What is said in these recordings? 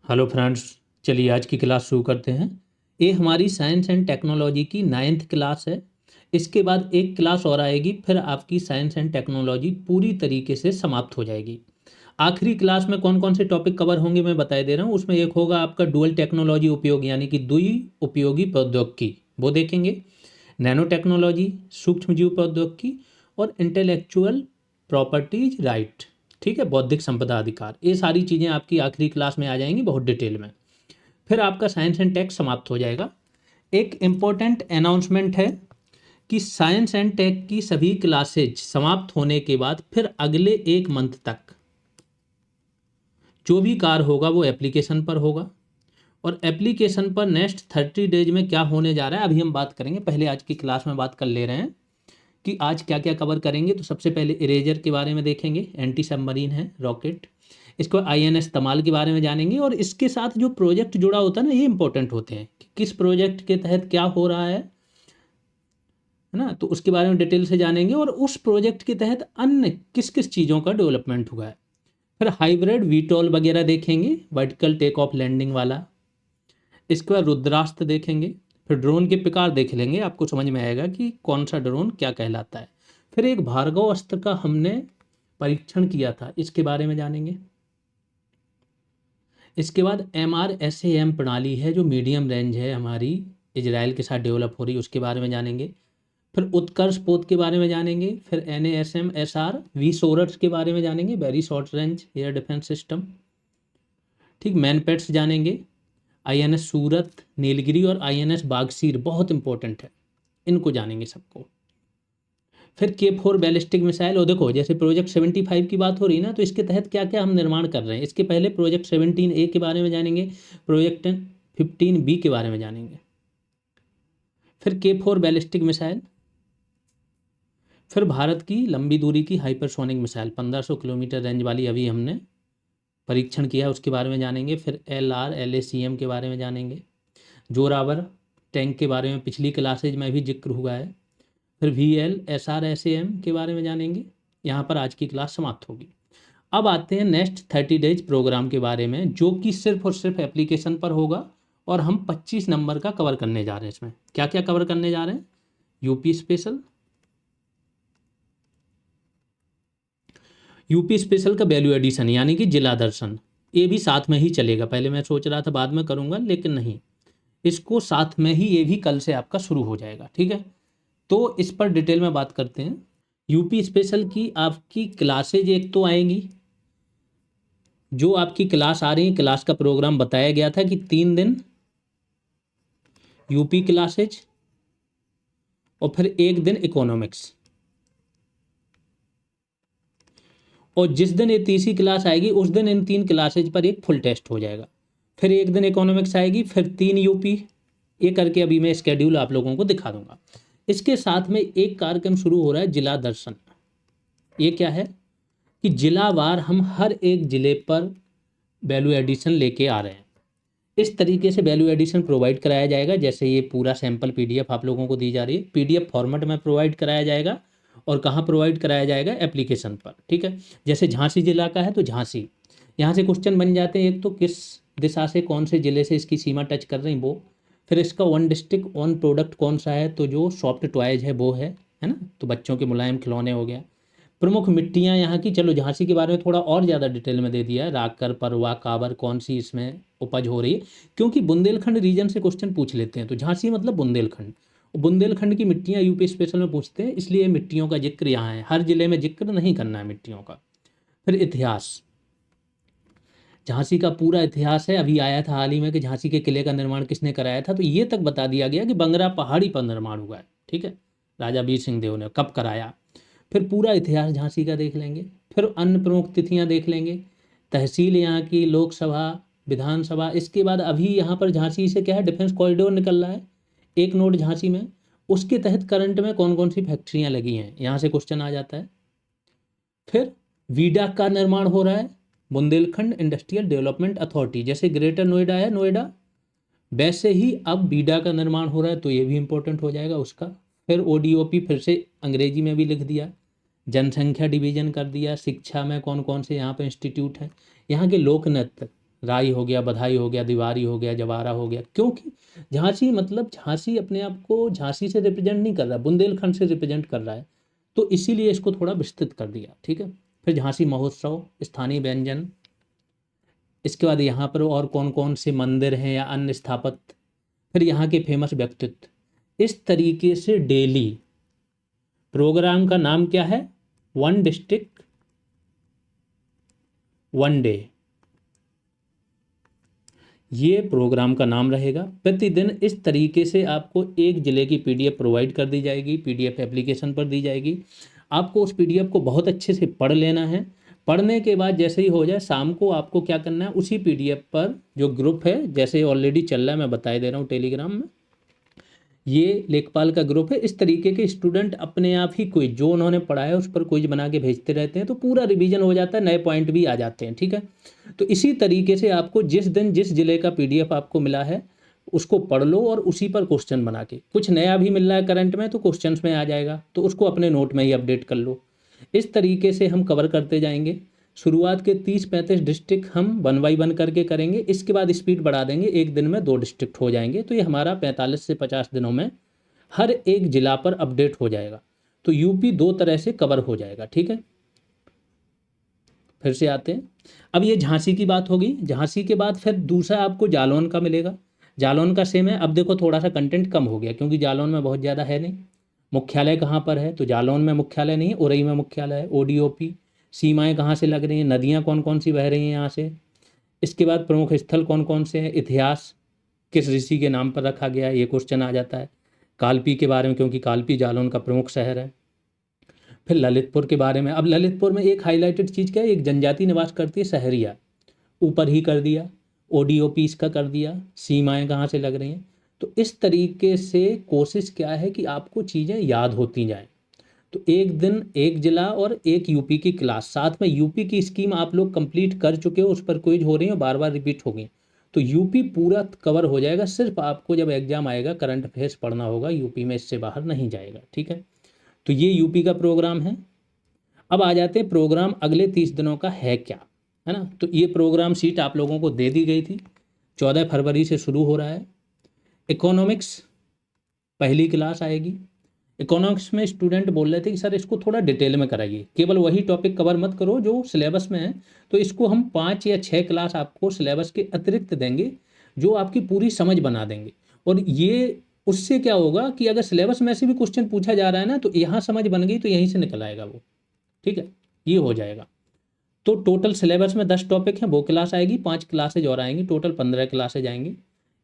Hello friends. चलिए आज की क्लास शुरू करते हैं। ये हमारी साइंस एंड टेक्नोलॉजी की 9th क्लास है। इसके बाद एक क्लास और आएगी, फिर आपकी साइंस एंड टेक्नोलॉजी पूरी तरीके से समाप्त हो जाएगी। आखिरी क्लास में कौन कौन से टॉपिक कवर होंगे मैं बता दे रहा हूँ। उसमें एक होगा आपका डुअल टेक्नोलॉजी उपयोग, यानी कि द्वि उपयोगी प्रौद्योगिकी, वो देखेंगे। नैनो टेक्नोलॉजी, सूक्ष्म जीव प्रौद्योगिकी और इंटेलेक्चुअल प्रॉपर्टीज राइट। ठीक है, बौद्धिक संपदा अधिकार, ये सारी चीज़ें आपकी आखिरी क्लास में आ जाएंगी बहुत डिटेल में। फिर आपका साइंस एंड टेक समाप्त हो जाएगा। एक इम्पोर्टेंट अनाउंसमेंट है कि साइंस एंड टेक की सभी क्लासेज समाप्त होने के बाद फिर अगले एक मंथ तक जो भी कार्य होगा वो एप्लीकेशन पर होगा। और एप्लीकेशन पर नेक्स्ट 30 डेज में क्या होने जा रहा है अभी हम बात करेंगे। पहले आज की क्लास में बात कर ले रहे हैं कि आज क्या क्या कवर करेंगे। तो सबसे पहले इरेजर के बारे में देखेंगे, एंटी सबमरीन है रॉकेट। इसको आईएनएस तमाल के बारे में जानेंगे, और इसके साथ जो प्रोजेक्ट जुड़ा होता है ना, ये इंपॉर्टेंट होते हैं कि किस प्रोजेक्ट के तहत क्या हो रहा है ना, तो उसके बारे में डिटेल से जानेंगे। और उस प्रोजेक्ट के तहत अन्य किस किस चीज़ों का डेवलपमेंट हुआ है। फिर हाइब्रिड वीटॉल वगैरह देखेंगे, वर्टिकल टेक ऑफ लैंडिंग वाला। इसके बाद रुद्रास्त्र देखेंगे। फिर ड्रोन के प्रकार देख लेंगे, आपको समझ में आएगा कि कौन सा ड्रोन क्या कहलाता है। फिर एक भार्गव अस्त्र का हमने परीक्षण किया था, इसके बारे में जानेंगे। इसके बाद MRSAM प्रणाली है जो मीडियम रेंज है हमारी, इजराइल के साथ डेवलप हो रही है, उसके बारे में जानेंगे। फिर उत्कर्ष पोत के बारे में जानेंगे। फिर NASM-SR वी के बारे में जानेंगे, very short range air defence system. ठीक, मैनपेट्स जानेंगे। INS सूरत, नीलगिरी और INS बागसीर बहुत इंपॉर्टेंट है, इनको जानेंगे सबको। फिर K4 बैलिस्टिक मिसाइल। और देखो जैसे प्रोजेक्ट 75 की बात हो रही है ना, तो इसके तहत क्या क्या हम निर्माण कर रहे हैं। इसके पहले प्रोजेक्ट 17A के बारे में जानेंगे, प्रोजेक्ट 15B के बारे में जानेंगे। फिर K4 बैलिस्टिक मिसाइल। फिर भारत की लंबी दूरी की हाइपरसोनिक मिसाइल 1500 किलोमीटर रेंज वाली, अभी हमने परीक्षण किया, उसके बारे में जानेंगे। फिर LRLACM के बारे में जानेंगे। जोरावर टैंक के बारे में पिछली क्लासेज में भी जिक्र हुआ है। फिर VLSRSAM के बारे में जानेंगे। यहाँ पर आज की क्लास समाप्त होगी। अब आते हैं नेक्स्ट 30 डेज प्रोग्राम के बारे में, जो कि सिर्फ और सिर्फ एप्लीकेशन पर होगा। और हम 25 नंबर का कवर करने जा रहे हैं। इसमें क्या क्या कवर करने जा रहे हैं। यूपी स्पेशल का वैल्यू एडिशन यानी कि जिला दर्शन, ये भी साथ में ही चलेगा। पहले मैं सोच रहा था बाद में करूँगा, लेकिन नहीं, इसको साथ में ही, ये भी कल से आपका शुरू हो जाएगा। ठीक है, तो इस पर डिटेल में बात करते हैं। यूपी स्पेशल की आपकी क्लासेज एक तो आएंगी, जो आपकी क्लास आ रही है, क्लास का प्रोग्राम बताया गया था कि 3 दिन यूपी क्लासेज और फिर एक दिन इकोनॉमिक्स। और जिस दिन ये तीसरी क्लास आएगी उस दिन इन 3 क्लासेज पर एक फुल टेस्ट हो जाएगा। फिर एक दिन इकोनॉमिक्स आएगी, फिर 3 यूपी, ये करके अभी मैं स्केड्यूल आप लोगों को दिखा दूंगा। इसके साथ में एक कार्यक्रम शुरू हो रहा है, जिला दर्शन। ये क्या है कि जिलावार हम हर एक जिले पर वैल्यू एडिशन लेके आ रहे हैं। इस तरीके से वैल्यू एडिशन प्रोवाइड कराया जाएगा। जैसे ये पूरा सैंपल PDF आप लोगों को दी जा रही है, PDF फॉर्मेट में प्रोवाइड कराया जाएगा। और कहाँ प्रोवाइड कराया जाएगा, एप्लीकेशन पर। ठीक है, जैसे झांसी जिला का है तो झांसी, यहाँ से क्वेश्चन बन जाते हैं। एक तो किस दिशा से, कौन से जिले से इसकी सीमा टच कर रही वो। फिर इसका वन डिस्ट्रिक्ट वन प्रोडक्ट कौन सा है, तो जो सॉफ्ट टॉयज है वो है ना, तो बच्चों के मुलायम खिलौने हो गया। प्रमुख मिट्टियाँ यहाँ की, चलो झांसी के बारे में थोड़ा और ज़्यादा डिटेल में दे दिया है, राकर, परवा, काबर, कौन सी इसमें उपज हो रही है। क्योंकि बुंदेलखंड रीजन से क्वेश्चन पूछ लेते हैं, तो झांसी मतलब बुंदेलखंड। बुंदेलखंड की मिट्टियाँ यूपी स्पेशल में पूछते हैं, इसलिए मिट्टियों का जिक्र यहाँ है। हर जिले में जिक्र नहीं करना है मिट्टियों का। फिर इतिहास, झांसी का पूरा इतिहास है। अभी आया था हाल ही में कि झांसी के किले का निर्माण किसने कराया था, तो ये तक बता दिया गया कि बंगरा पहाड़ी पर निर्माण हुआ है। ठीक है, राजा वीर सिंह देव ने कब कराया। फिर पूरा इतिहास झांसी का देख लेंगे। फिर अन्य प्रमुख तिथियां देख लेंगे, तहसील यहाँ की, लोकसभा, विधानसभा। इसके बाद अभी यहाँ पर झांसी से क्या है, डिफेंस कॉरिडोर निकल रहा है, एक नोड झांसी में। उसके तहत करंट में कौन कौन सी फैक्ट्रियाँ लगी हैं, यहाँ से क्वेश्चन आ जाता है। फिर वीडा का निर्माण हो रहा है, बुंदेलखंड इंडस्ट्रियल डेवलपमेंट अथॉरिटी। जैसे ग्रेटर नोएडा है नोएडा, वैसे ही अब बीडा का निर्माण हो रहा है, तो ये भी इंपॉर्टेंट हो जाएगा उसका। फिर ODOP फिर से अंग्रेजी में भी लिख दिया, जनसंख्या डिवीजन कर दिया। शिक्षा में कौन कौन से यहाँ पे इंस्टीट्यूट हैं, यहाँ के लोक नृत्य, राई हो गया, बधाई हो गया, दीवारी हो गया, जवारा हो गया। क्योंकि झांसी मतलब झांसी अपने आप को झांसी से रिप्रेजेंट नहीं कर रहा, बुंदेलखंड से रिप्रेजेंट कर रहा है, तो इसीलिए इसको थोड़ा विस्तृत कर दिया। ठीक है, फिर झांसी महोत्सव, स्थानीय व्यंजन, इसके बाद यहाँ पर और कौन कौन से मंदिर हैं या अन्य स्थापत्य, फिर यहाँ के फेमस व्यक्तित्व। इस तरीके से डेली प्रोग्राम का नाम क्या है, वन डिस्ट्रिक्ट वन डे, ये प्रोग्राम का नाम रहेगा। प्रतिदिन इस तरीके से आपको एक ज़िले की पीडीएफ प्रोवाइड कर दी जाएगी, पीडीएफ एप्लीकेशन पर दी जाएगी। आपको उस पीडीएफ को बहुत अच्छे से पढ़ लेना है। पढ़ने के बाद जैसे ही हो जाए, शाम को आपको क्या करना है, उसी पीडीएफ पर जो ग्रुप है, जैसे ऑलरेडी चल रहा है, मैं बताए दे रहा हूँ टेलीग्राम में, ये लेखपाल का ग्रुप है। इस तरीके के स्टूडेंट अपने आप ही क्विज जो उन्होंने पढ़ा है उस पर क्विज बना के भेजते रहते हैं, तो पूरा रिवीजन हो जाता है, नए पॉइंट भी आ जाते हैं। ठीक है, तो इसी तरीके से आपको जिस दिन जिस जिले का पीडीएफ आपको मिला है उसको पढ़ लो और उसी पर क्वेश्चन बना के, कुछ नया भी मिल रहा है करंट में तो क्वेश्चंस में आ जाएगा, तो उसको अपने नोट में ही अपडेट कर लो। इस तरीके से हम कवर करते जाएंगे। शुरुआत के 30-35 डिस्ट्रिक्ट हम 1 बाय 1 करके करेंगे, इसके बाद स्पीड बढ़ा देंगे, एक दिन में 2 डिस्ट्रिक्ट हो जाएंगे, तो ये हमारा 45 से 50 दिनों में हर एक जिला पर अपडेट हो जाएगा। तो यूपी 2 तरह से कवर हो जाएगा। ठीक है, फिर से आते हैं। अब ये झांसी की बात होगी, झांसी के बाद फिर दूसरा आपको जालौन का मिलेगा। जालौन का सेम है। अब देखो थोड़ा सा कंटेंट कम हो गया क्योंकि जालौन में बहुत ज़्यादा है नहीं। मुख्यालय कहाँ पर है, तो जालौन में मुख्यालय नहीं है, उरई में मुख्यालय है। ओडीओपी, सीमाएं कहाँ से लग रही हैं, नदियाँ कौन कौन सी बह रही हैं यहाँ से। इसके बाद प्रमुख स्थल कौन कौन से हैं, इतिहास किस ऋषि के नाम पर रखा गया है, ये क्वेश्चन आ जाता है। कालपी के बारे में, क्योंकि कालपी जालौन का प्रमुख शहर है। फिर ललितपुर के बारे में। अब ललितपुर में एक हाईलाइटेड चीज़ क्या है, एक जनजाति निवास करती है, सहरिया, ऊपर ही कर दिया। ओडीओपी इसका कर दिया, सीमाएं कहाँ से लग रही हैं। तो इस तरीके से कोशिश क्या है कि आपको चीज़ें याद होती जाएं। तो एक दिन एक जिला और एक यूपी की क्लास, साथ में यूपी की स्कीम आप लोग कंप्लीट कर चुके हो, उस पर क्विज हो रही है, बार बार रिपीट होगी, तो यूपी पूरा कवर हो जाएगा। सिर्फ आपको जब एग्जाम आएगा करंट अफेयर्स पढ़ना होगा, यूपी में इससे बाहर नहीं जाएगा। ठीक है, तो ये यूपी का प्रोग्राम है। अब आ जाते हैं प्रोग्राम अगले 30 दिनों का है क्या, है ना। तो ये प्रोग्राम शीट आप लोगों को दे दी गई थी, 14 फरवरी से शुरू हो रहा है। इकोनॉमिक्स पहली क्लास आएगी। इकोनॉमिक्स में स्टूडेंट बोल रहे थे कि सर इसको थोड़ा डिटेल में कराइए, केवल वही टॉपिक कवर मत करो जो सिलेबस में है। तो इसको हम 5 या 6 क्लास आपको सिलेबस के अतिरिक्त देंगे, जो आपकी पूरी समझ बना देंगे। और ये उससे क्या होगा कि अगर सिलेबस में से भी क्वेश्चन पूछा जा रहा है ना, तो यहाँ समझ बन गई तो यहीं से निकल आएगा वो। ठीक है, ये हो जाएगा। तो टोटल सिलेबस में 10 टॉपिक हैं, वो क्लास आएगी, 5 क्लासेज और आएंगी, टोटल 15 क्लासेज आएंगी।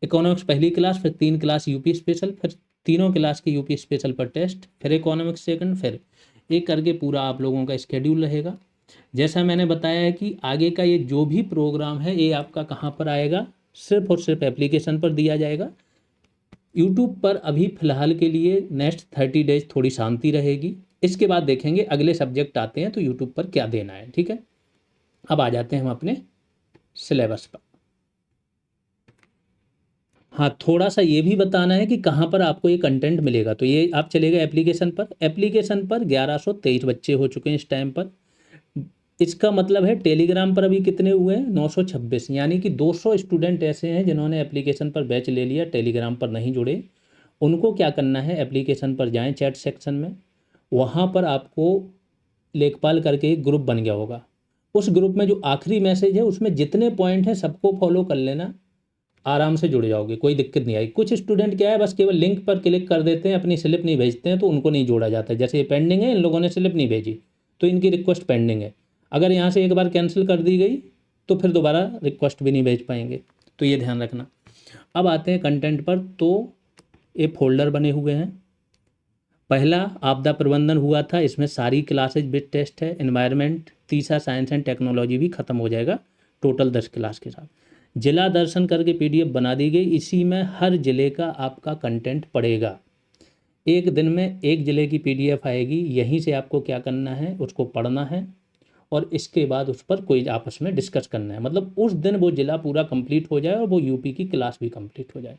इकोनॉमिक्स पहली क्लास, फिर 3 क्लास यूपी स्पेशल, फिर तीनों क्लास के यूपी स्पेशल पर टेस्ट, फिर इकोनॉमिक्स सेकंड, फिर एक करके पूरा आप लोगों का स्केड्यूल रहेगा। जैसा मैंने बताया है कि आगे का ये जो भी प्रोग्राम है ये आपका कहाँ पर आएगा, सिर्फ और सिर्फ एप्लीकेशन पर दिया जाएगा। यूट्यूब पर अभी फ़िलहाल के लिए नेक्स्ट 30 डेज थोड़ी शांति रहेगी, इसके बाद देखेंगे अगले सब्जेक्ट आते हैं तो यूट्यूब पर क्या देना है। ठीक है, अब आ जाते हैं हम अपने सिलेबस पर। हाँ, थोड़ा सा ये भी बताना है कि कहाँ पर आपको ये कंटेंट मिलेगा। तो ये आप चलेगा एप्लीकेशन पर, एप्लीकेशन पर 1123 बच्चे हो चुके हैं इस टाइम पर। इसका मतलब है टेलीग्राम पर अभी कितने हुए हैं, 926, यानी कि 200 स्टूडेंट ऐसे हैं जिन्होंने एप्लीकेशन पर बैच ले लिया, टेलीग्राम पर नहीं जुड़े। उनको क्या करना है, एप्लीकेशन पर जाएं, चैट सेक्शन में, वहाँ पर आपको लेखपाल करके एक ग्रुप बन गया होगा। उस ग्रुप में जो आखिरी मैसेज है उसमें जितने पॉइंट हैं सबको फॉलो कर लेना, आराम से जुड़ जाओगे, कोई दिक्कत नहीं आएगी। कुछ स्टूडेंट क्या है, बस केवल लिंक पर क्लिक कर देते हैं, अपनी स्लिप नहीं भेजते हैं, तो उनको नहीं जोड़ा जाता है। जैसे ये पेंडिंग है, इन लोगों ने स्लिप नहीं भेजी तो इनकी रिक्वेस्ट पेंडिंग है। अगर यहाँ से एक बार कैंसिल कर दी गई तो फिर दोबारा रिक्वेस्ट भी नहीं भेज पाएंगे, तो ये ध्यान रखना। अब आते हैं कंटेंट पर। तो ये फोल्डर बने हुए हैं। पहला आपदा प्रबंधन हुआ था, इसमें सारी क्लासेज विद टेस्ट है। एनवायरनमेंट, तीसरा साइंस एंड टेक्नोलॉजी भी खत्म हो जाएगा टोटल 10 क्लास के साथ। जिला दर्शन करके पीडीएफ बना दी गई, इसी में हर जिले का आपका कंटेंट पड़ेगा। एक दिन में एक जिले की पीडीएफ आएगी, यहीं से आपको क्या करना है, उसको पढ़ना है और इसके बाद उस पर कोई आपस में डिस्कस करना है। मतलब उस दिन वो जिला पूरा कंप्लीट हो जाए और वो यूपी की क्लास भी कंप्लीट हो जाए।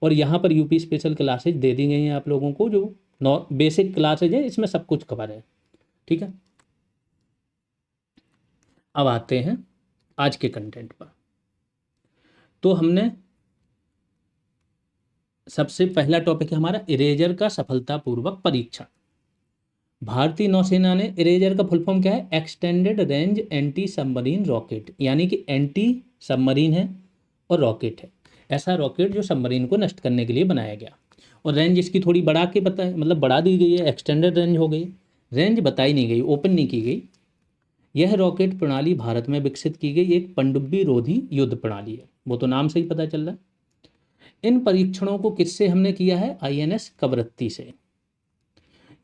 और यहाँ पर यूपी स्पेशल क्लासेज दे दी गई हैं आप लोगों को, जो बेसिक क्लासेज है, इसमें सब कुछ कवर है। ठीक है, अब आते हैं आज के कंटेंट पर। तो हमने सबसे पहला टॉपिक है हमारा इरेजर का सफलतापूर्वक परीक्षण। भारतीय नौसेना ने इरेजर का फुल फॉर्म क्या है? Extended range anti submarine rocket, यानी कि एंटी सबमरीन है और रॉकेट है, ऐसा रॉकेट जो सबमरीन को नष्ट करने के लिए बनाया गया। और रेंज इसकी थोड़ी बढ़ा के बताए, मतलब बढ़ा दी गई है, एक्सटेंडेड रेंज हो गई, रेंज बताई नहीं गई, ओपन नहीं की गई। यह रॉकेट प्रणाली भारत में विकसित की गई एक पनडुब्बी रोधी युद्ध प्रणाली है, वो तो नाम से ही पता चल रहा है। इन परीक्षणों को किससे हमने किया है? आईएनएस कवरत्ती से।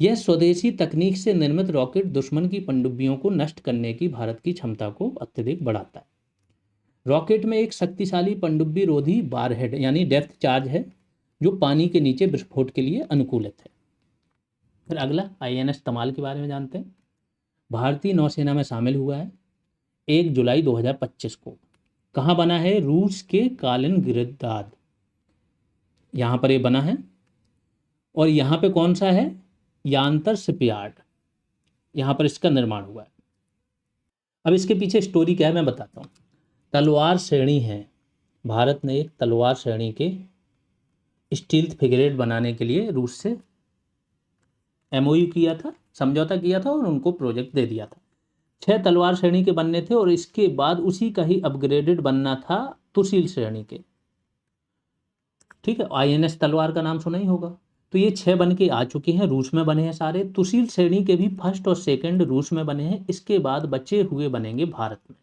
यह स्वदेशी तकनीक से निर्मित रॉकेट दुश्मन की पनडुब्बियों को नष्ट करने की भारत की क्षमता को अत्यधिक बढ़ाता है। रॉकेट में एक शक्तिशाली पनडुब्बी रोधी वारहेड यानी डेप्थ चार्ज है, जो पानी के नीचे विस्फोट के लिए अनुकूलित है। फिर अगला आईएनएस तमाल के बारे में जानते हैं। भारतीय नौसेना में शामिल हुआ है 1 जुलाई 2025 को। कहाँ बना है? रूस के कालिनग्राद, यहाँ पर ये बना है। और यहाँ पे कौन सा है? यांतर शिपयार्ड, यहाँ पर इसका निर्माण हुआ है। अब इसके पीछे स्टोरी क्या है मैं बताता हूँ। तलवार श्रेणी है, भारत ने एक तलवार श्रेणी के स्टील्थ फ्रिगेट बनाने के लिए रूस से एमओयू किया था, समझौता किया था और उनको प्रोजेक्ट दे दिया था। 6 तलवार श्रेणी के बनने थे और इसके बाद उसी का ही अपग्रेडेड बनना था तुशील श्रेणी के। ठीक है, आईएनएस तलवार का नाम सुना ही होगा। तो ये 6 बन के आ चुके हैं, रूस में बने हैं सारे। तुशील श्रेणी के भी फर्स्ट और सेकंड रूस में बने हैं, इसके बाद बचे हुए बनेंगे भारत में।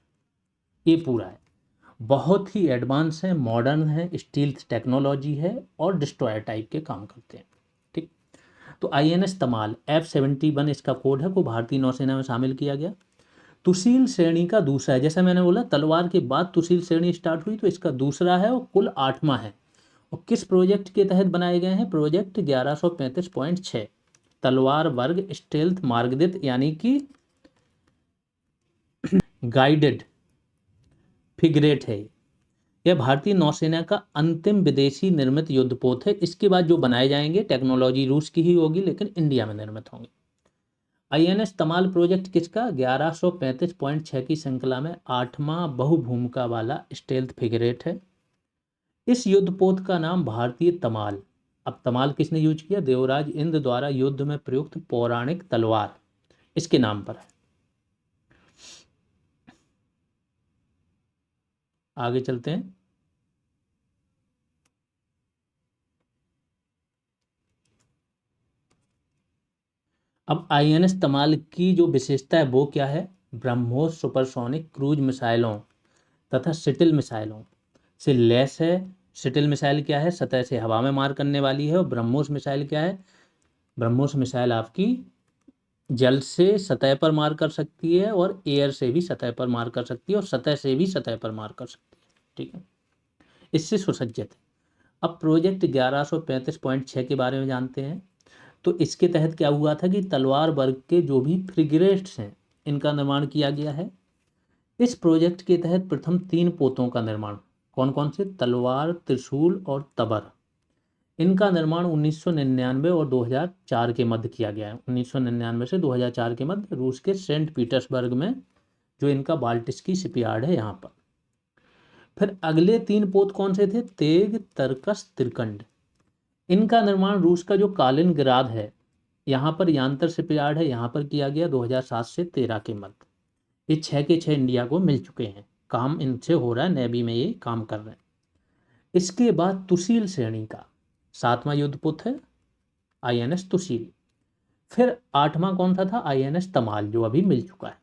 ये पूरा है, बहुत ही एडवांस है, मॉडर्न है, स्टील्थ टेक्नोलॉजी है और डिस्ट्रॉयर टाइप के काम करते हैं। ठीक, तो आईएनएस तमाल F-71 इसका कोड है, को भारतीय नौसेना में शामिल किया गया। तुशील श्रेणी का दूसरा है, जैसा मैंने बोला तलवार के बाद तुशील श्रेणी स्टार्ट हुई, तो इसका दूसरा है और कुल 8वां है। और किस प्रोजेक्ट के तहत बनाए गए हैं? प्रोजेक्ट 1135.6 तलवार वर्ग स्टेल्थ मार्गदित यानी कि गाइडेड फ्रिगेट है। यह भारतीय नौसेना का अंतिम विदेशी निर्मित युद्धपोत है। इसके बाद जो बनाए जाएंगे टेक्नोलॉजी रूस की ही होगी, लेकिन इंडिया में निर्मित होंगे। आईएनएस तमाल प्रोजेक्ट किसका? 1135.6 की श्रृंखला में 8वां बहुभूमिका वाला स्टेल्थ फ्रिगेट है। इस युद्धपोत का नाम भारतीय तमाल। अब तमाल किसने यूज किया? देवराज इंद्र द्वारा युद्ध में प्रयुक्त पौराणिक तलवार इसके नाम पर है। आगे चलते हैं। अब आईएनएस तमाल की जो विशेषता है वो क्या है? ब्रह्मोस सुपरसोनिक क्रूज मिसाइलों तथा शटल मिसाइलों से लैस है। शटल मिसाइल क्या है? सतह से हवा में मार करने वाली है। और ब्रह्मोस मिसाइल क्या है? ब्रह्मोस मिसाइल आपकी जल से सतह पर मार कर सकती है और एयर से भी सतह पर मार कर सकती है और सतह से भी सतह पर मार कर सकती है। ठीक है, इससे सुसज्जित है। अब प्रोजेक्ट 1135.6 के बारे में जानते हैं। तो इसके तहत क्या हुआ था कि तलवार वर्ग के जो भी फ्रिगेट्स हैं इनका निर्माण किया गया है। इस प्रोजेक्ट के तहत प्रथम 3 पोतों का निर्माण, कौन कौन से? तलवार, त्रिशूल और तबर। इनका निर्माण 1999 और 2004 के मध्य किया गया है। 1999 से 2004 के मध्य रूस के सेंट पीटर्सबर्ग में, जो इनका बाल्टिस्की शिपयार्ड है यहाँ पर। फिर अगले 3 पोत कौन से थे? तेग, तरकस, त्रिकंड। इनका निर्माण रूस का जो कालिनग्राद है यहाँ पर यांतर शिपयार्ड है, यहाँ पर किया गया 2007 से 13 के मध्य। ये 6 के 6 इंडिया को मिल चुके हैं, काम इनसे हो रहा है, नेवी में ये काम कर रहे हैं। इसके बाद तुशील श्रेणी का 7वां युद्धपोत है आईएनएस तुशील। फिर 8वां कौन सा था? आईएनएस तमाल, जो अभी मिल चुका है।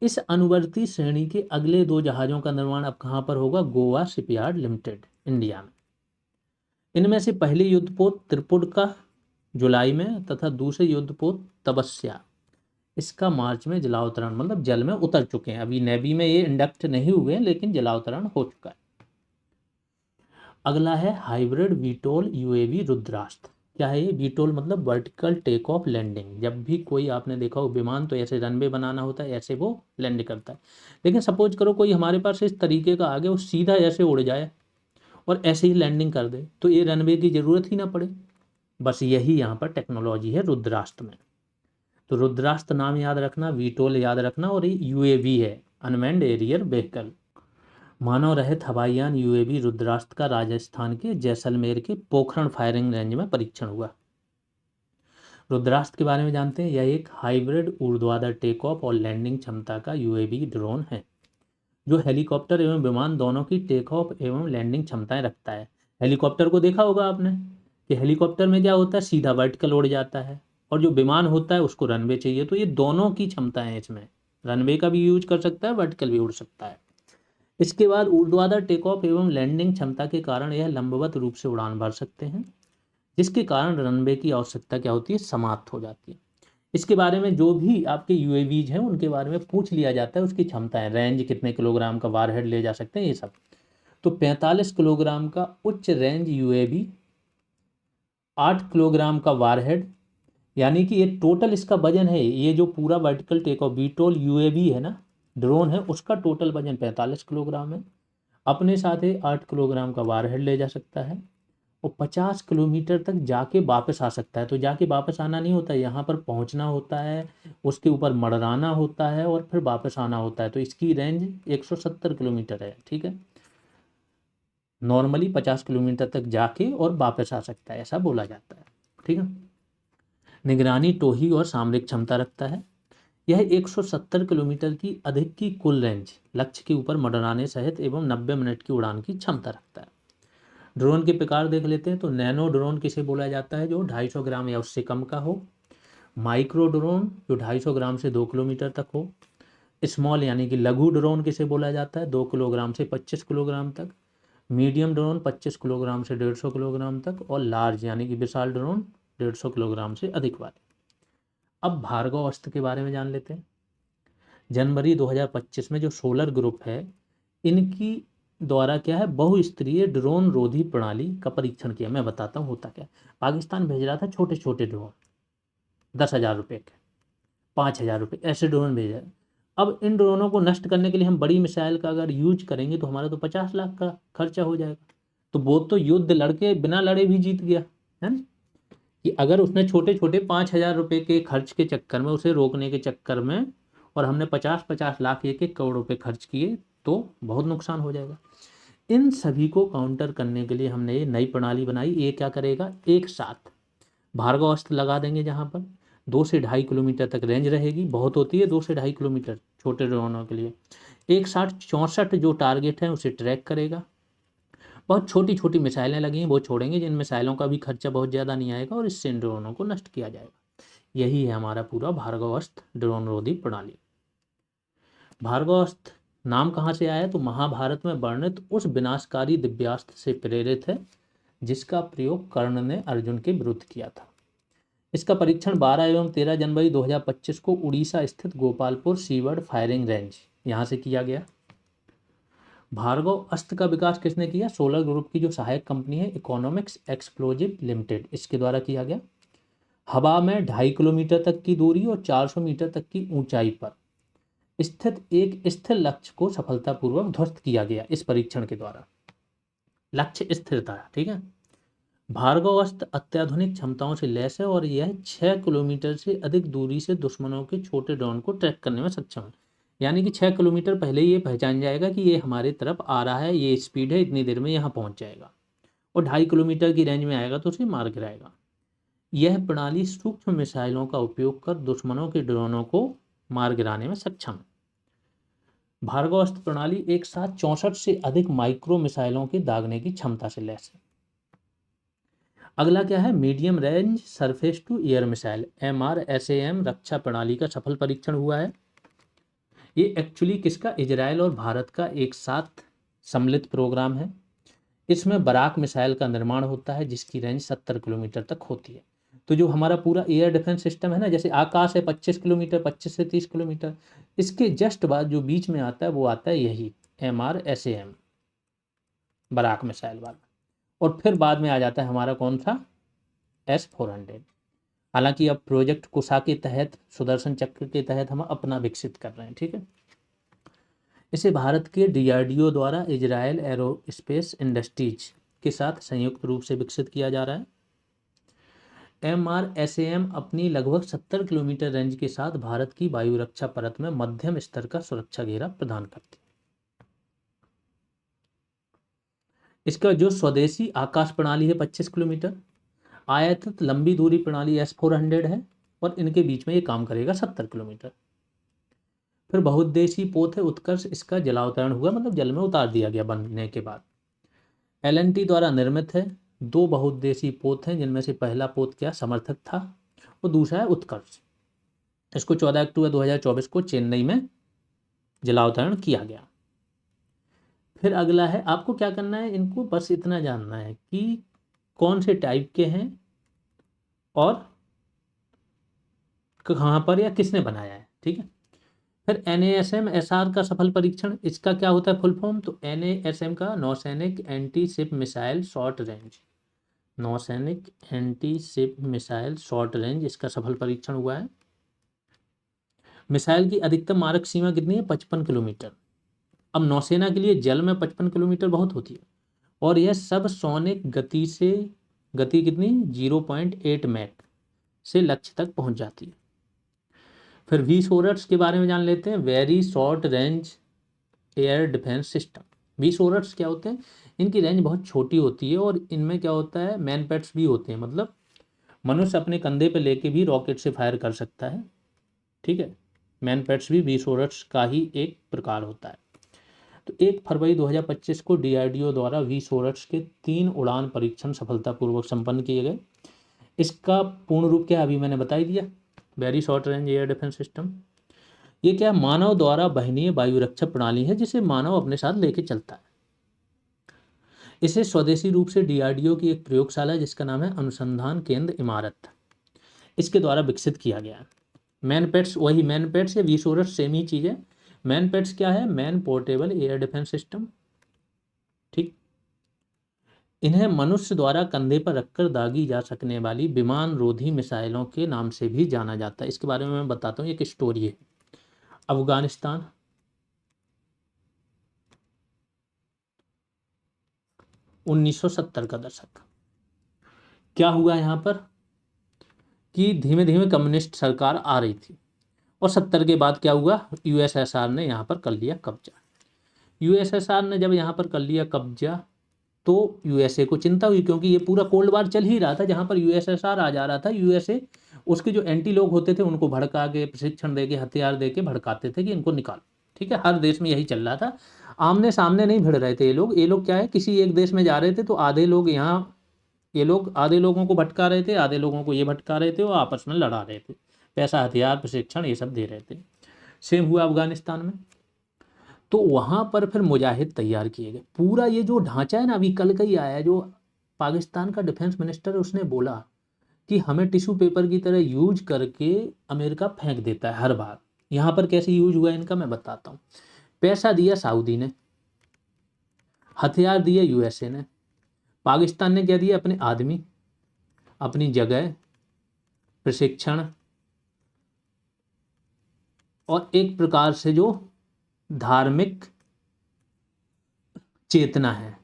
इस अनुवर्ती श्रेणी के अगले 2 जहाज़ों का निर्माण अब कहाँ पर होगा? गोवा शिपयार्ड लिमिटेड, इंडिया में। इनमें से पहले युद्धपोत त्रिपुट का जुलाई में तथा दूसरे युद्धपोत तपस्या इसका मार्च में जलावतरण, मतलब जल में उतर चुके हैं। अभी नेवी में ये इंडक्ट नहीं हुए हैं, लेकिन जलावतरण हो चुका है। अगला है हाइब्रिड वीटोल यूएवी रुद्रास्त्र। क्या है ये? वीटोल मतलब वर्टिकल टेक ऑफ लैंडिंग। जब भी कोई आपने देखा हो विमान तो ऐसे रनवे बनाना होता है, ऐसे वो लैंड करता है। लेकिन सपोज करो कोई हमारे पास इस तरीके का आ गया, वो सीधा ऐसे उड़ जाए और ऐसे ही लैंडिंग कर दे, तो ये रनवे की ज़रूरत ही ना पड़े। बस यही यहाँ पर टेक्नोलॉजी है रुद्रास्त्र में। तो रुद्रास्त्र नाम याद रखना, वीटोल याद रखना, और ये यूएवी है, अनमैन्ड एरियल व्हीकल। मानव रहित हवाई यान यूएवी रुद्रास्त्र का राजस्थान के जैसलमेर के पोखरण फायरिंग रेंज में परीक्षण हुआ। रुद्रास्त्र के बारे में जानते हैं। यह एक हाइब्रिड ऊर्ध्वाधर टेक ऑफ और लैंडिंग क्षमता का यूएवी ड्रोन है जो हेलीकॉप्टर एवं विमान दोनों की टेक ऑफ एवं लैंडिंग क्षमताएं रखता है। हेलीकॉप्टर को देखा होगा आपने कि हेलीकॉप्टर में क्या होता है, सीधा वर्टिकल उड़ जाता है, और जो विमान होता है उसको रनवे चाहिए। तो ये दोनों की क्षमताएं हैं इसमें, रनवे का भी यूज कर सकता है, वर्टिकल भी उड़ सकता है। इसके बाद ऊर्ध्वाधर टेक ऑफ एवं लैंडिंग क्षमता के कारण यह लंबवत रूप से उड़ान भर सकते हैं, जिसके कारण रनवे की आवश्यकता क्या होती है, समाप्त हो जाती है। इसके बारे में जो भी आपके यूएवीज हैं उनके बारे में पूछ लिया जाता है, उसकी क्षमताएं, रेंज कितने किलोग्राम का वारहेड ले जा सकते हैं, ये सब। तो 45 किलोग्राम का उच्च रेंज यूएवी, 8 किलोग्राम का वारहेड, यानी कि ये टोटल इसका वजन है, ये जो पूरा वर्टिकल टेक ऑफ वीटोल यूएवी है ना, ड्रोन है, उसका टोटल वजन 45 किलोग्राम है। अपने साथ ही 8 किलोग्राम का वारहेड ले जा सकता है और 50 किलोमीटर तक जाके वापस आ सकता है। तो जाके वापस आना नहीं होता है, यहाँ पर पहुँचना होता है, उसके ऊपर मडराना होता है और फिर वापस आना होता है। तो इसकी रेंज 170 किलोमीटर है, ठीक है। नॉर्मली 50 किलोमीटर तक जाके और वापस आ सकता है, ऐसा बोला जाता है, ठीक है। निगरानी, टोही और सामरिक क्षमता रखता है। यह 170 किलोमीटर की अधिक की कुल रेंज, लक्ष्य के ऊपर मडराने सहित एवं 90 मिनट की उड़ान की क्षमता रखता है। ड्रोन के प्रकार देख लेते हैं। तो नैनो ड्रोन किसे बोला जाता है, जो 250 ग्राम या उससे कम का हो। माइक्रो ड्रोन जो 250 ग्राम से 2 किलोमीटर तक हो। स्मॉल यानी कि लघु ड्रोन किसे बोला जाता है, 2 किलोग्राम से 25 किलोग्राम तक। मीडियम ड्रोन 25 किलोग्राम से 150 किलोग्राम तक। और लार्ज यानी कि विशाल ड्रोन 150 किलोग्राम से अधिक वाले। अब भार्गव अस्त्र के बारे में जान लेते हैं। जनवरी 2025 में जो सोलर ग्रुप है, इनकी द्वारा क्या है, बहुस्तरीय ड्रोन रोधी प्रणाली का परीक्षण किया। मैं बताता हूँ होता क्या। पाकिस्तान भेज रहा था छोटे छोटे ड्रोन, 10,000 रुपये के, 5,000 रुपये, ऐसे ड्रोन भेजा। अब इन ड्रोनों को नष्ट करने के लिए हम बड़ी मिसाइल का अगर यूज करेंगे तो हमारा तो 50 लाख का खर्चा हो जाएगा। तो वो तो युद्ध लड़के बिना लड़े भी जीत गया, है ना। कि अगर उसने छोटे छोटे 5,000 रुपये के खर्च के चक्कर में, उसे रोकने के चक्कर में, और हमने 50-50 लाख, 1-1 करोड़ रुपए खर्च किए, तो बहुत नुकसान हो जाएगा। इन सभी को काउंटर करने के लिए हमने ये नई प्रणाली बनाई। ये क्या करेगा, एक साथ भार्गव अस्त्र लगा देंगे, जहाँ पर 2 से 2.5 किलोमीटर तक रेंज रहेगी, बहुत होती है 2 से 2.5 किलोमीटर छोटे ड्रोनों के लिए। एक साथ 64 जो टारगेट हैं उसे ट्रैक करेगा। बहुत छोटी छोटी मिसाइलें लगी हैं, वो छोड़ेंगे, जिन मिसाइलों का भी खर्चा बहुत ज़्यादा नहीं आएगा, और इससे इन ड्रोनों को नष्ट किया जाएगा। यही है हमारा पूरा भार्गव अस्त्र ड्रोन रोधी प्रणाली। भार्गव अस्त्र नाम कहाँ से आया, तो महाभारत में वर्णित उस विनाशकारी दिव्यास्त्र से प्रेरित है जिसका प्रयोग कर्ण ने अर्जुन के विरुद्ध किया था। इसका परीक्षण 12 एवं 13 जनवरी 2025 को उड़ीसा स्थित गोपालपुर सीवर्ड फायरिंग रेंज यहाँ से किया गया। भार्गव अस्त्र का विकास किसने किया, सोलर ग्रुप की जो सहायक कंपनी है इकोनॉमिक्स एक्सप्लोजिव लिमिटेड, इसके द्वारा किया गया। हवा में 2.5 किलोमीटर तक की दूरी और 400 मीटर तक की ऊंचाई पर स्थित एक स्थिर लक्ष्य को सफलतापूर्वक ध्वस्त किया गया इस परीक्षण के द्वारा। लक्ष्य स्थिर था, ठीक है। भार्गव अस्त्र अत्याधुनिक क्षमताओं से लैस है और यह 6 किलोमीटर से अधिक दूरी से दुश्मनों के छोटे ड्रोन को ट्रैक करने में सक्षम है। यानी कि 6 किलोमीटर पहले ही ये पहचान जाएगा कि ये हमारे तरफ आ रहा है, ये स्पीड है, इतनी देर में यहाँ पहुँच जाएगा, और 2.5 किलोमीटर की रेंज में आएगा तो उसे मार गिराएगा। यह प्रणाली सूक्ष्म मिसाइलों का उपयोग कर दुश्मनों के ड्रोनों को मार गिराने में सक्षम है। भार्गव अस्त्र प्रणाली एक साथ 64 से अधिक माइक्रो मिसाइलों के दागने की क्षमता से लैस है। अगला क्या है, medium range surface to air missile MRSAM रक्षा प्रणाली का सफल परीक्षण हुआ है। ये एक्चुअली किसका, इजराइल और भारत का एक साथ सम्मिलित प्रोग्राम है। इसमें बराक मिसाइल का निर्माण होता है जिसकी रेंज 70 किलोमीटर तक होती है। तो जो हमारा पूरा एयर डिफेंस सिस्टम है ना, जैसे आकाश है 25 किलोमीटर, 25 से 30 किलोमीटर, इसके जस्ट बाद जो बीच में आता है वो आता है यही MRSAM बराक मिसाइल वाला, और फिर बाद में आ जाता है हमारा कौन सा, S-400। हालांकि अब प्रोजेक्ट कुशा के तहत, सुदर्शन चक्र के तहत हम अपना विकसित कर रहे हैं, ठीक है। इसे भारत के DRDO द्वारा इजराइल एरोस्पेस इंडस्ट्रीज के साथ संयुक्त रूप से विकसित किया जा रहा है। MRSAM अपनी लगभग 70 किलोमीटर रेंज के साथ भारत की वायु रक्षा परत में मध्यम स्तर का सुरक्षा घेरा प्रदान करती है। इसका जो स्वदेशी आकाश प्रणाली है 25 किलोमीटर, आयातित लंबी दूरी प्रणाली S-400 है और इनके बीच में ये काम करेगा 70 किलोमीटर। फिर बहुउद्देशीय पोत है उत्कर्ष, इसका जलावतरण हुआ, मतलब जल में उतार दिया गया बनने के बाद। L&T द्वारा निर्मित है। 2 बहुउद्देशीय पोत हैं, जिनमें से पहला पोत क्या समर्थक था और दूसरा है उत्कर्ष। इसको 14 अक्टूबर 2024 को चेन्नई में जलावतरण किया गया। फिर अगला है, आपको क्या करना है, इनको बस इतना जानना है कि कौन से टाइप के हैं और कहाँ पर या किसने बनाया है। ठीक है। फिर NASM-SR का सफल परीक्षण, इसका क्या होता है फुल फॉर्म, तो NASM का नौसैनिक anti ship missile short range, नौसैनिक anti ship missile short range, इसका सफल परीक्षण हुआ है। मिसाइल की अधिकतम मारक सीमा कितनी है, 55 किलोमीटर। अब नौसेना के लिए जल में 55 किलोमीटर बहुत होती है और यह सब सोनिक गति से, गति कितनी 0.8 मैक से लक्ष्य तक पहुंच जाती है। फिर VSORAS के बारे में जान लेते हैं, very short range air defence system. VSORAS क्या होते हैं, इनकी रेंज बहुत छोटी होती है और इनमें क्या होता है, मैन पैड्स भी होते हैं, मतलब मनुष्य अपने कंधे पे लेके भी रॉकेट से फायर कर सकता है। ठीक है, मैन पैड्स भी VSORAS का ही एक प्रकार होता है। तो 1 फरवरी 2025 को DRDO द्वारा VSORAS के 3 उड़ान परीक्षण सफलतापूर्वक संपन्न किए गए। इसका पूर्ण रूप क्या है, अभी मैंने बता ही दिया, very short range air defence system. ये क्या मानव द्वारा वहनीय वायु रक्षा प्रणाली है, जिसे मानव अपने साथ लेके चलता है। इसे स्वदेशी रूप से DRDO की एक प्रयोगशाला है, जिसका नाम है अनुसंधान केंद्र इमारत, इसके द्वारा विकसित किया गया है। मैन पैड्स, वही मैन पैड्स या VSORAS सेम ही चीज़ है। मैन पैड्स क्या है, man portable air defence system. ठीक, इन्हें मनुष्य द्वारा कंधे पर रखकर दागी जा सकने वाली विमान रोधी मिसाइलों के नाम से भी जाना जाता है। इसके बारे में मैं बताता हूँ, एक स्टोरी है। अफगानिस्तान, 1970 का दशक, क्या हुआ यहाँ पर कि धीमे धीमे कम्युनिस्ट सरकार आ रही थी और 70 के बाद क्या हुआ, USSR ने यहाँ पर कर लिया कब्जा। USSR ने जब यहाँ पर कर लिया कब्जा तो USA को चिंता हुई, क्योंकि ये पूरा कोल्ड वार चल ही रहा था, जहाँ पर USSR आ जा रहा था, USA उसके जो एंटी लोग होते थे उनको भड़का के, प्रशिक्षण दे के, हथियार दे के भड़काते थे कि इनको निकालो। ठीक है, हर देश में यही चल रहा था, आमने सामने नहीं भिड़ रहे थे ये लोग क्या है, किसी एक देश में जा रहे थे तो आधे लोग यहाँ, ये लोग आधे लोगों को भटका रहे थे, आधे लोगों को ये भटका रहे थे और आपस में लड़ा रहे थे, पैसा हथियार प्रशिक्षण ये सब दे रहे थे। सेम हुआ अफगानिस्तान में। तो वहाँ पर फिर मुजाहिद तैयार किए गए। पूरा ये जो ढांचा है ना, अभी कल का ही आया है, जो पाकिस्तान का डिफेंस मिनिस्टर है उसने बोला कि हमें टिश्यू पेपर की तरह यूज करके अमेरिका फेंक देता है हर बार। यहाँ पर कैसे यूज हुआ इनका मैं बताता हूँ। पैसा दिया सऊदी ने, हथियार दिए USA ने, पाकिस्तान ने क्या दिया, अपने आदमी, अपनी जगह, प्रशिक्षण और एक प्रकार से जो धार्मिक चेतना है।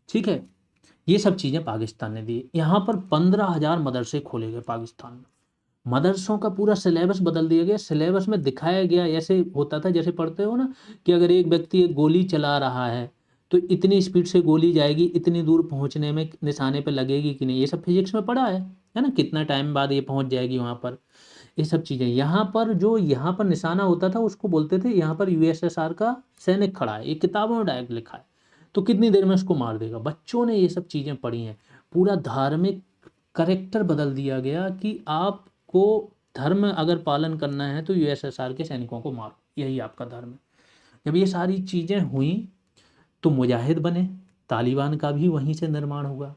ठीक है, ये सब चीज़ें पाकिस्तान ने दी। यहाँ पर 15,000 मदरसे खोले गए पाकिस्तान में। मदरसों का पूरा सिलेबस बदल दिया गया। सिलेबस में दिखाया गया, ऐसे होता था जैसे पढ़ते हो ना कि अगर एक व्यक्ति एक गोली चला रहा है तो इतनी स्पीड से गोली जाएगी, इतनी दूर पहुंचने में निशाने पे लगेगी कि नहीं, ये सब फिजिक्स में पढ़ा है ना, कितना टाइम बाद ये पहुंच जाएगी वहाँ पर, ये सब चीज़ें। यहाँ पर जो यहाँ पर निशाना होता था उसको बोलते थे यहाँ पर USSR का सैनिक खड़ा है, ये किताबों में डायरेक्ट लिखा है, तो कितनी देर में उसको मार देगा। बच्चों ने ये सब चीज़ें पढ़ी हैं। पूरा धार्मिक करेक्टर बदल दिया गया कि आपको धर्म अगर पालन करना है तो USSR के सैनिकों को मारो, यही आपका धर्म है। जब ये सारी चीज़ें हुई तो मुजाहिद बने, तालिबान का भी वहीं से निर्माण हुआ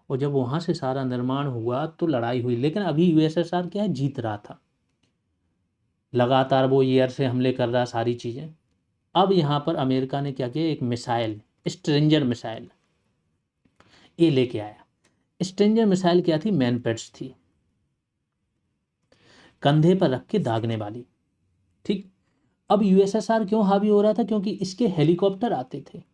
और जब वहाँ से सारा निर्माण हुआ तो लड़ाई हुई। लेकिन अभी USSR क्या है, जीत रहा था, लगातार वो एयर से हमले कर रहा, सारी चीज़ें। अब यहाँ पर अमेरिका ने क्या किया, एक मिसाइल, स्ट्रेंजर मिसाइल ये लेके आया। स्ट्रेंजर मिसाइल क्या थी, मैन पैड्स थी, कंधे पर रख के दागने वाली। ठीक, अब USSR क्यों हावी हो रहा था, क्योंकि इसके हेलीकॉप्टर आते थे।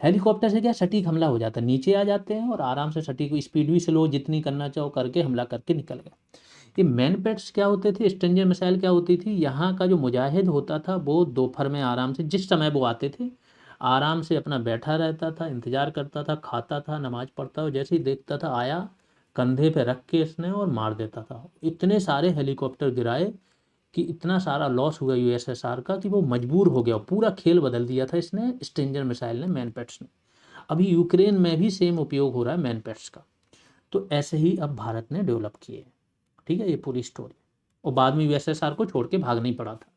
हेलीकॉप्टर से क्या सटीक हमला हो जाता है, नीचे आ जाते हैं और आराम से सटीक, स्पीड भी स्लो जितनी करना चाहो करके हमला करके निकल गए। ये मैन पैड्स क्या होते थे, स्ट्रेंजर मिसाइल क्या होती थी, यहाँ का जो मुजाहिद होता था वो दोपहर में आराम से जिस समय वो आते थे आराम से अपना बैठा रहता था, इंतजार करता था, खाता था, नमाज पढ़ता और जैसे ही देखता था आया, कंधे पे रख के इसने और मार देता था। इतने सारे हेलीकॉप्टर गिराए कि इतना सारा लॉस हुआ यूएसएसआर का कि वो मजबूर हो गया। पूरा खेल बदल दिया था इसने, स्ट्रेंजर मिसाइल ने, मैनपेट्स ने। अभी यूक्रेन में भी सेम उपयोग हो रहा है मैनपेट्स का। तो ऐसे ही अब भारत ने डेवलप किए। ठीक है, ये पूरी स्टोरी। और बाद में यूएसएसआर को छोड़ के भागना ही पड़ा था।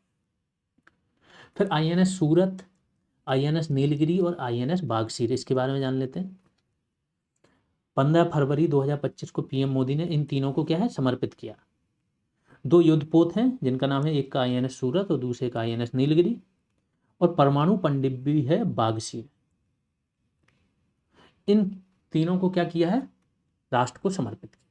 फिर आईएनएस सूरत, आईएनएस नीलगिरी और आईएनएस बागसीर, इसके बारे में जान लेते हैं। 15 फरवरी 2025 को पीएम मोदी ने इन तीनों को क्या है, समर्पित किया। 2 युद्धपोत हैं जिनका नाम है, एक का आईएनएस सूरत और दूसरे का आईएनएस नीलगिरी, और परमाणु पनडुब्बी है बागसीर। इन तीनों को क्या किया है, राष्ट्र को समर्पित किया।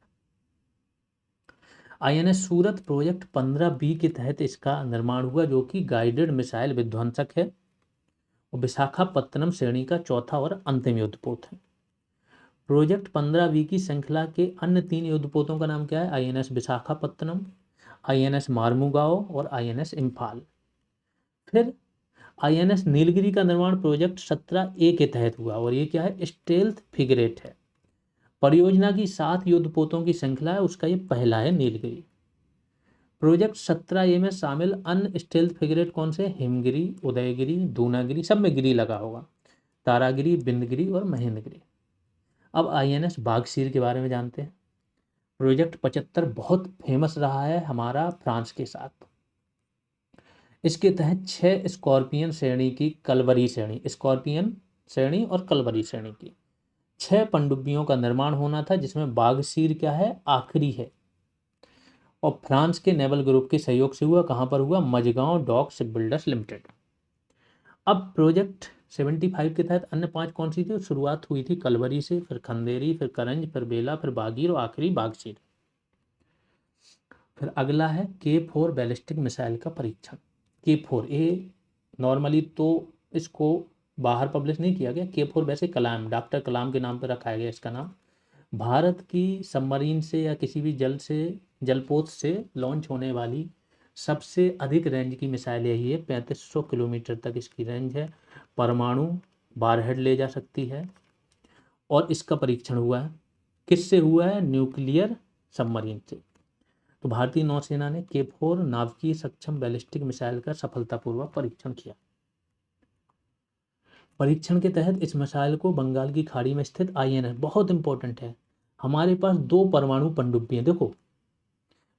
आईएनएस सूरत प्रोजेक्ट 15B के तहत इसका निर्माण हुआ, जो कि गाइडेड मिसाइल विध्वंसक है और विशाखापत्तनम श्रेणी का चौथा और अंतिम युद्धपोत है। प्रोजेक्ट 15B की श्रृंखला के अन्य 3 युद्धपोतों का नाम क्या है, आईएनएस विशाखापत्तनम, आईएनएस मार्मुगाओ और आईएनएस इम्फाल। फिर आईएनएस नीलगिरी का निर्माण प्रोजेक्ट 17A के तहत हुआ और ये क्या है, स्टेल्थ फ्रिगेट है। परियोजना की 7 युद्धपोतों की श्रृंखला है, उसका ये पहला है नीलगिरी। प्रोजेक्ट 17A में शामिल अन्य स्टेल्थ फ्रिगेट कौन से, हिमगिरी, उदयगिरी, दूनागिरी, सब में गिरी लगा होगा, तारागिरी, बिंदगिरी और महेंद्रगिरी। अब आईएनएस बागसीर के बारे में जानते हैं। प्रोजेक्ट 75 बहुत फेमस रहा है हमारा फ्रांस के साथ। इसके तहत 6 स्कॉर्पियन श्रेणी की कलवरी श्रेणी, स्कॉर्पियन श्रेणी और कलवरी श्रेणी की 6 पनडुब्बियों का निर्माण होना था, जिसमें बागसीर क्या है, आखिरी है। और फ्रांस के नेवल ग्रुप के सहयोग से हुआ। कहाँ पर हुआ, Mazagon dock ship builders limited. अब प्रोजेक्ट 75 के तहत अन्य 5 कौन सी थी, शुरुआत हुई थी कलवरी से, फिर खंदेरी, फिर करंज, फिर बेला, फिर बागीर और आखिरी बागसीर। फिर अगला है K4 बैलिस्टिक मिसाइल का परीक्षण। K4 ये नॉर्मली तो इसको बाहर पब्लिश नहीं किया गया। K4 वैसे कलाम, डॉक्टर कलाम के नाम पर रखा गया इसका नाम। भारत की सबमरीन से या किसी भी जलपोत से लॉन्च होने वाली सबसे अधिक रेंज की मिसाइल यही है। 3500 किलोमीटर तक इसकी रेंज है। परमाणु वारहेड ले जा सकती है। और इसका परीक्षण हुआ है, किससे हुआ है, न्यूक्लियर सबमरीन से। तो भारतीय नौसेना ने K4 नाभिकीय सक्षम बैलिस्टिक मिसाइल का सफलतापूर्वक परीक्षण किया। परीक्षण के तहत इस मिसाइल को बंगाल की खाड़ी में स्थित आईएनएस, बहुत इंपॉर्टेंट है, हमारे पास 2 परमाणु पनडुब्बी हैं। देखो,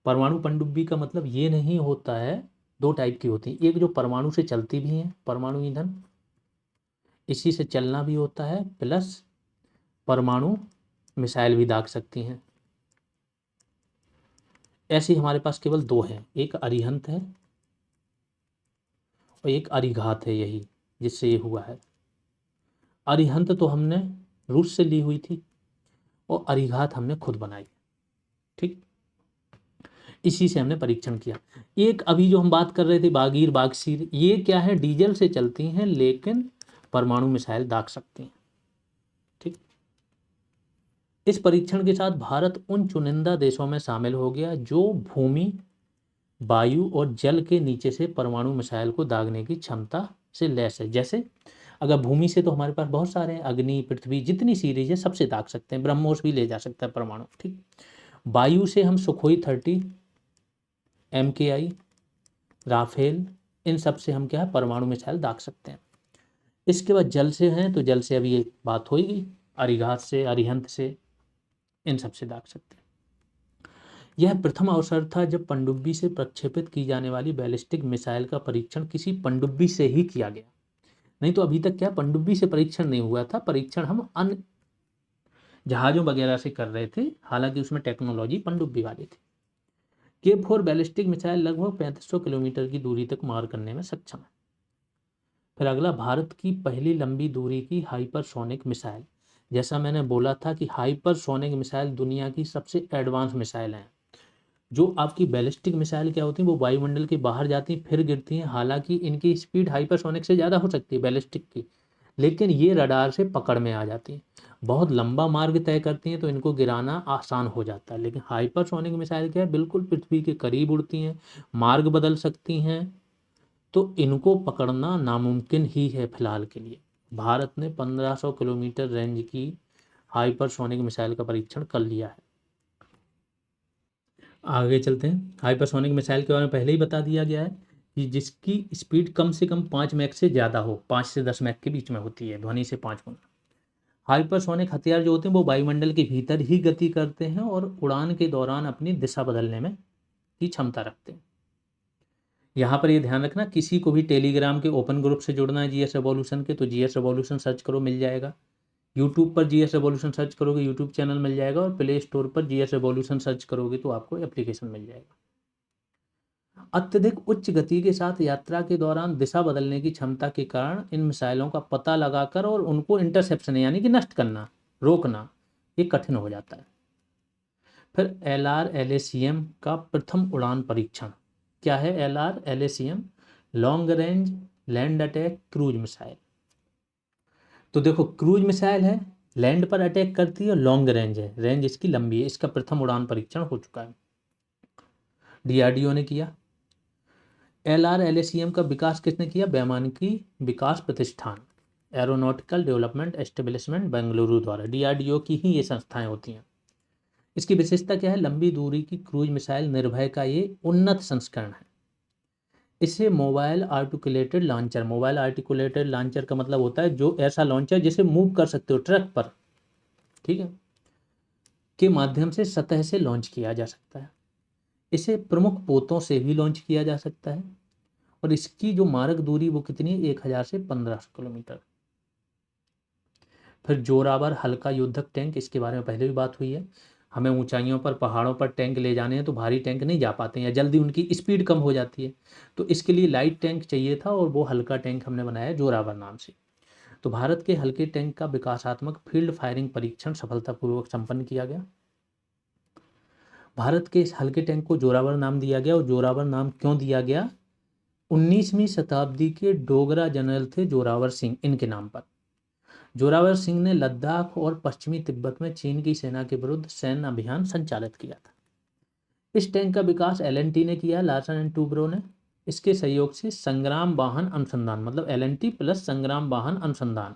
परमाणु पनडुब्बी का मतलब ये नहीं होता है, 2 टाइप की होती है। एक जो परमाणु से चलती भी हैं, परमाणु ईंधन, इसी से चलना भी होता है, प्लस परमाणु मिसाइल भी दाग सकती हैं। ऐसी हमारे पास केवल 2 हैं, एक अरिहंत है और एक अरिघात है, यही जिससे ये हुआ है। अरिहंत तो हमने रूस से ली हुई थी और अरिघात हमने खुद बनाई। ठीक, इसी से हमने परीक्षण किया। एक अभी जो हम बात कर रहे थे बागीर बागसीर, ये क्या है, डीजल से चलती हैं लेकिन परमाणु मिसाइल दाग सकती हैं। ठीक, इस परीक्षण के साथ भारत उन चुनिंदा देशों में शामिल हो गया जो भूमि, वायु और जल के नीचे से परमाणु मिसाइल को दागने की क्षमता से लैस है। जैसे अगर भूमि से तो हमारे पास बहुत सारे हैं, अग्नि, पृथ्वी, जितनी सीरीज है सबसे दाग सकते हैं, ब्रह्मोस भी ले जा सकता है परमाणु। ठीक, वायु से हम सुखोई 30, MKI, राफेल, इन सब से हम क्या है, परमाणु मिसाइल दाग सकते हैं। इसके बाद जल से हैं, तो जल से अभी एक बात हो गई, अरिघात से, अरिहंत से, इन सब से दाग सकते हैं। यह प्रथम अवसर था जब पनडुब्बी से प्रक्षेपित की जाने वाली बैलिस्टिक मिसाइल का परीक्षण किसी पनडुब्बी से ही किया गया। नहीं तो अभी तक क्या पनडुब्बी से परीक्षण नहीं हुआ था, परीक्षण हम अन्य जहाज़ों वगैरह से कर रहे थे, हालांकि उसमें टेक्नोलॉजी पनडुब्बी वाली थी। K4 बैलिस्टिक मिसाइल लगभग 3500 किलोमीटर की दूरी तक मार करने में सक्षम है। फिर अगला, भारत की पहली लंबी दूरी की हाइपरसोनिक मिसाइल। जैसा मैंने बोला था कि हाइपरसोनिक मिसाइल दुनिया की सबसे एडवांस मिसाइल हैं। जो आपकी बैलिस्टिक मिसाइल क्या होती हैं, वो वायुमंडल के बाहर जाती हैं फिर गिरती हैं। हालांकि इनकी स्पीड हाइपरसोनिक से ज़्यादा हो सकती है बैलिस्टिक की, लेकिन ये रडार से पकड़ में आ जाती हैं। बहुत लंबा मार्ग तय करती हैं तो इनको गिराना आसान हो जाता है। लेकिन हाइपरसोनिक मिसाइल क्या है, बिल्कुल पृथ्वी के करीब उड़ती हैं, मार्ग बदल सकती हैं, तो इनको पकड़ना नामुमकिन ही है फिलहाल के लिए। भारत ने 1500 किलोमीटर रेंज की हाइपरसोनिक मिसाइल का परीक्षण कर लिया है। आगे चलते हैं। हाइपरसोनिक मिसाइल के बारे में पहले ही बता दिया गया है कि जिसकी स्पीड कम से कम 5 मैक से ज़्यादा हो, 5 से 10 मैक के बीच में होती है, ध्वनि से 5 गुना। हाइपरसोनिक हथियार जो होते हैं वो वायुमंडल के भीतर ही गति करते हैं और उड़ान के दौरान अपनी दिशा बदलने में की क्षमता रखते हैं। यहाँ पर ये ध्यान रखना, किसी को भी टेलीग्राम के ओपन ग्रुप से जुड़ना है जीएस रेवोल्यूशन के, तो जीएस रेवोल्यूशन सर्च करो, मिल जाएगा। यूट्यूब पर जीएस रेवोल्यूशन सर्च करोगे, यूट्यूब चैनल मिल जाएगा, और प्ले स्टोर पर जीएस रेवोल्यूशन सर्च करोगे तो आपको एप्लीकेशन मिल जाएगा। अत्यधिक उच्च गति के साथ यात्रा के दौरान दिशा बदलने की क्षमता के कारण इन मिसाइलों का पता लगाकर और उनको इंटरसेप्शन यानी कि नष्ट करना, रोकना, ये कठिन हो जाता है। फिर LRLACM का प्रथम उड़ान परीक्षण क्या है? LRLACM long range land attack cruise missile. तो देखो, क्रूज मिसाइल है, लैंड पर अटैक करती है, और लॉन्ग रेंज है, रेंज इसकी लंबी है। इसका प्रथम उड़ान परीक्षण हो चुका है, DRDO ने किया। LRLACM का विकास किसने किया? वैमानिकी विकास प्रतिष्ठान, एरोनॉटिकल डेवलपमेंट एस्टेब्लिशमेंट बेंगलुरु द्वारा। DRDO की ही ये संस्थाएं होती हैं। इसकी विशेषता क्या है? लंबी दूरी की क्रूज मिसाइल निर्भय का ये उन्नत संस्करण है। इसे mobile articulated launcher, mobile articulated launcher का मतलब होता है जो ऐसा लॉन्चर जिसे मूव कर सकते हो ट्रक पर, ठीक है, के माध्यम से सतह से लॉन्च किया जा सकता है। इसे प्रमुख पोतों से भी लॉन्च किया जा सकता है, और इसकी जो मारक दूरी वो कितनी है? 1000 से 1500 किलोमीटर। फिर जोरावर हल्का युद्धक टैंक, इसके बारे में पहले भी बात हुई है। हमें ऊंचाइयों पर, पहाड़ों पर टैंक ले जाने हैं तो भारी टैंक नहीं जा पाते हैं, या जल्दी उनकी स्पीड कम हो जाती है, तो इसके लिए लाइट टैंक चाहिए था, और वो हल्का टैंक हमने बनाया जोरावर नाम से। तो भारत के हल्के टैंक का विकासात्मक फील्ड फायरिंग परीक्षण सफलतापूर्वक संपन्न किया गया। भारत के इस हल्के टैंक को जोरावर नाम दिया गया, और जोरावर नाम क्यों दिया गया? 19वीं शताब्दी के डोगरा जनरल थे जोरावर सिंह, इनके नाम पर। जोरावर सिंह ने लद्दाख और पश्चिमी तिब्बत में चीन की सेना के विरुद्ध सैन्य अभियान संचालित किया था। इस टैंक का विकास LNT ने किया, लार्सन एंड टूब्रो ने। इसके सहयोग से संग्राम वाहन अनुसंधान, मतलब LNT प्लस संग्राम वाहन अनुसंधान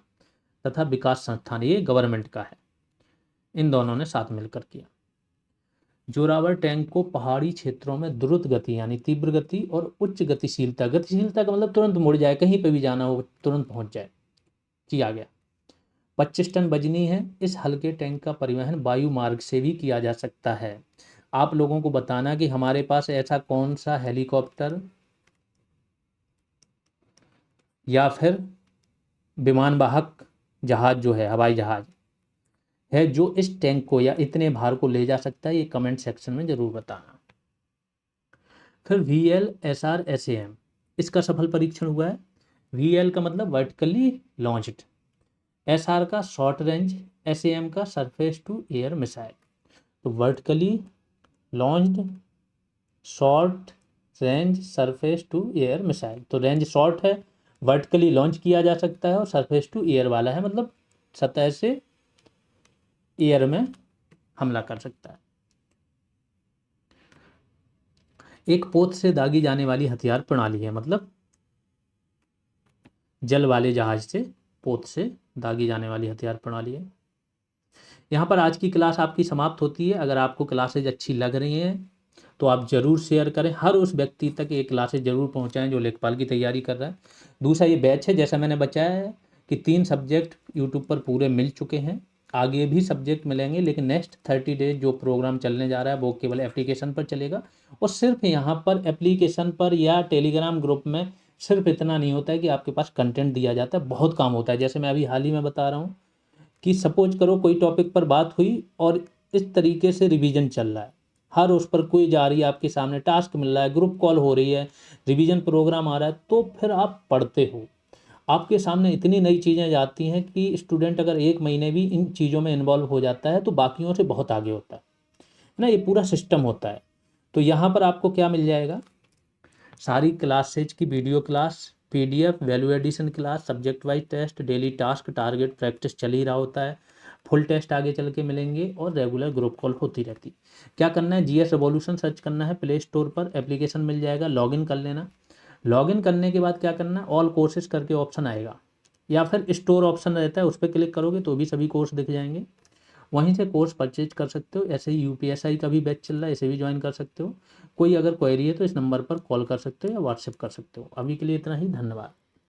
तथा विकास संस्थान, ये गवर्नमेंट का है, इन दोनों ने साथ मिलकर किया। जोरावर टैंक को पहाड़ी क्षेत्रों में द्रुत गति यानी तीव्र गति और उच्च गतिशीलता, गतिशीलता का मतलब तुरंत मुड़ जाए, कहीं पे भी जाना हो तुरंत पहुंच जाए, किया गया। 25 टन वजनी है। इस हल्के टैंक का परिवहन वायु मार्ग से भी किया जा सकता है। आप लोगों को बताना कि हमारे पास ऐसा कौन सा हेलीकॉप्टर या फिर विमान वाहक जहाज जो है, हवाई जहाज है, जो इस टैंक को या इतने भार को ले जा सकता है, ये कमेंट सेक्शन में जरूर बताना। फिर VLSR-SAM, इसका सफल परीक्षण हुआ है। VL का मतलब वर्टिकली लॉन्च्ड, SR का शॉर्ट रेंज, SAM का सरफेस टू एयर मिसाइल। तो vertically launched, short range, surface to air missile. तो रेंज शॉर्ट है, वर्टिकली लॉन्च किया जा सकता है, और सरफेस टू एयर वाला है, मतलब सतह से एयर में हमला कर सकता है। एक पोत से दागी जाने वाली हथियार प्रणाली है, मतलब जल वाले जहाज से पोत से दागी जाने वाली हथियार प्रणाली है। यहाँ पर आज की क्लास आपकी समाप्त होती है। अगर आपको क्लासेज अच्छी लग रही हैं तो आप ज़रूर शेयर करें, हर उस व्यक्ति तक ये क्लासेज ज़रूर पहुँचाएं जो लेखपाल की तैयारी कर रहा है। दूसरा, ये बैच है, जैसा मैंने बताया है कि 3 सब्जेक्ट यूट्यूब पर पूरे मिल चुके हैं, आगे भी सब्जेक्ट मिलेंगे, लेकिन नेक्स्ट 30 डेज जो प्रोग्राम चलने जा रहा है वो केवल एप्लीकेशन पर चलेगा। और सिर्फ यहाँ पर एप्लीकेशन पर या टेलीग्राम ग्रुप में सिर्फ इतना नहीं होता है कि आपके पास कंटेंट दिया जाता है, बहुत काम होता है। जैसे मैं अभी हाल ही में बता रहा हूँ कि सपोज करो कोई टॉपिक पर बात हुई और इस तरीके से रिवीजन चल रहा है, हर उस पर क्विज आ रही है, आपके सामने टास्क मिल रहा है, ग्रुप कॉल हो रही है, रिवीजन प्रोग्राम आ रहा है, तो फिर आप पढ़ते हो, आपके सामने इतनी नई चीज़ें जाती हैं कि स्टूडेंट अगर 1 महीने भी इन चीज़ों में इन्वॉल्व हो जाता है तो बाकियों से बहुत आगे होता है ना, ये पूरा सिस्टम होता है। तो यहाँ पर आपको क्या मिल जाएगा? सारी क्लासेज की video class, PDF, value addition class, subject wise test, daily task, target, practice चल ही रहा होता है, फुल टेस्ट आगे चल के मिलेंगे, और रेगुलर ग्रुप कॉल होती रहती। क्या करना है? GS रेवोल्यूशन सर्च करना है, प्ले स्टोर पर एप्लीकेशन मिल जाएगा, लॉगिन कर लेना। लॉगिन करने के बाद क्या करना है? ऑल कोर्सेज करके ऑप्शन आएगा, या फिर स्टोर ऑप्शन रहता है उस पर क्लिक करोगे तो भी सभी कोर्स दिख जाएंगे। वहीं से कोर्स परचेज कर सकते हो। ऐसे ही यूपीएसआई का भी बैच चल रहा है, इसे भी ज्वाइन कर सकते हो। कोई अगर क्वेरी है तो इस नंबर पर कॉल कर सकते हो या व्हाट्सएप कर सकते हो। अभी के लिए इतना ही, धन्यवाद।